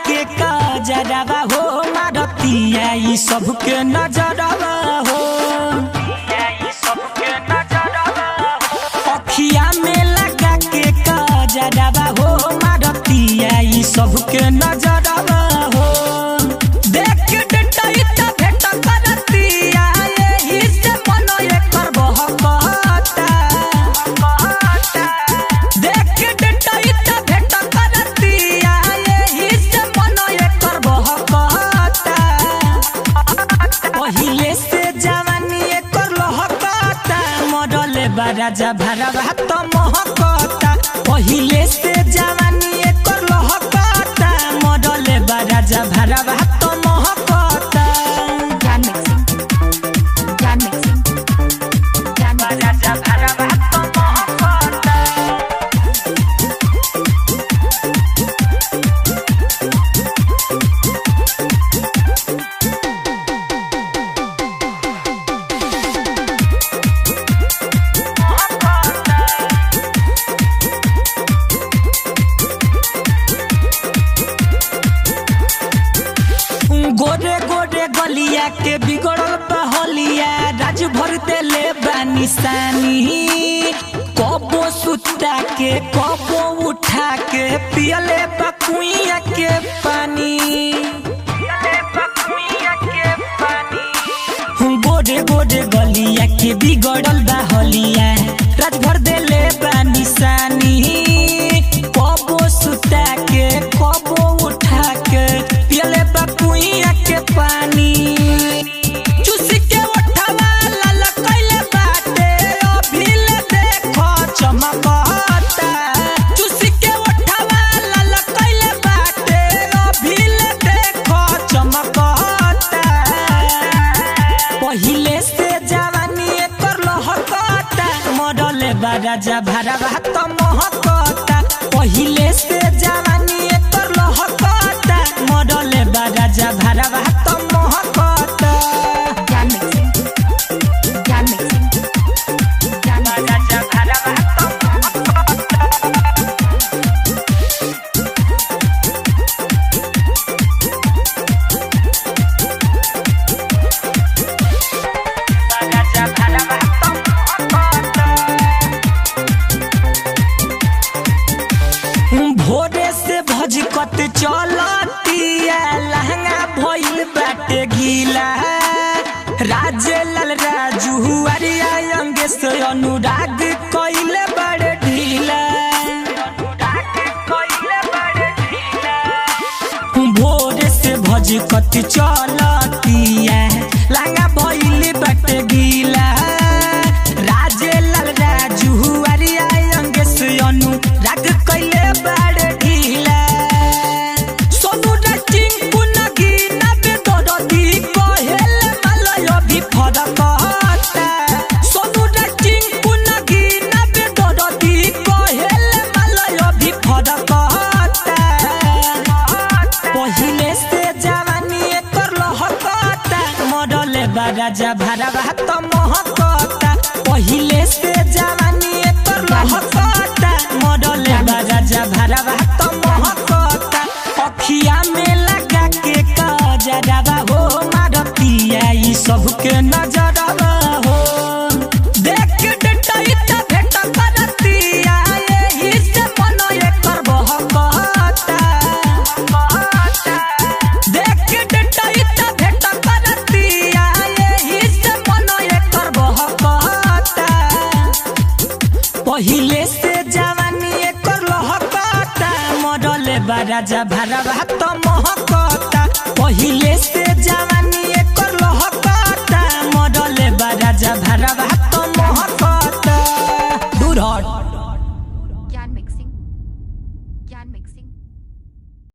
नजरवा हो मारतिया ई सबके नजरवा हो अखिया में लगा के कजरवा हो मारतिया ई सबके नजरवा हो देख के डटई त भेट करतिया एही से मन एकर बहकता देख के डटई त भेट करतिया एही से मन एकर बहकता पहिले से जवानी एकर लहकता मरले राजा भरवा त महकता पहिले से जवानी एकर लहकता मरले राजा भरवा त महकता राजा भरवा त महकता गोरे गोरे गलिया के बिगड़ल बहलिया राज भर देले बानिसानी कबो सुता के कबो उठा के पियले बकुइया के पानी गोरे गोरे गलिया के बिगड़ल बहलिया राज भर देले बानिसानी कबो सुता के कबो उठा के पियले बकुइया के पानी चुस के उठवा लाल कइले बाटे अभिल देखो चमकता चुस के उठवा लाल कइले बाटे अभिल देखो चमकता पहिले से जवानी एकर लहकता मरले राजा भरवा त महकता पहिले से जवानी एकर लहकता मरले राजा भरवा त महकता राजा भरवा त राजा भरवा त महकता भोरे से भजकत चलतिया लहंगा भइल बाटे गीला राजे लाल राजू अरिया अंग से अनुराग कइले बड़े ढीला भोरे से भजकत चलतिया लहंगा भइल बाटे गीला राजे लाल राजू अरिया अंग से अनुराग कइले बड़े ढीला सोनू रचिंग पुनगी नबे दरदी कहेले मलय भी फरकता सोनू रचिंग पुनगी नबे दरदी कहेले मलय भी फरकता पहिले से जवानी एकर लहकता मरले राजा भरवा त महकता पहिले से जवानी एकर लहकता मरले राजा भरवा त महकता अखिया में लगा के कजरवा हो मारतिया ई सबके नजरवा हो देख के डटई त भेट करतिया एही से मन एकर बहकता देख के डटई त भेट करतिया एही से मन एकर बहकता पहिले से जवानी एकर लहकता मरले राजा भरवा त महकता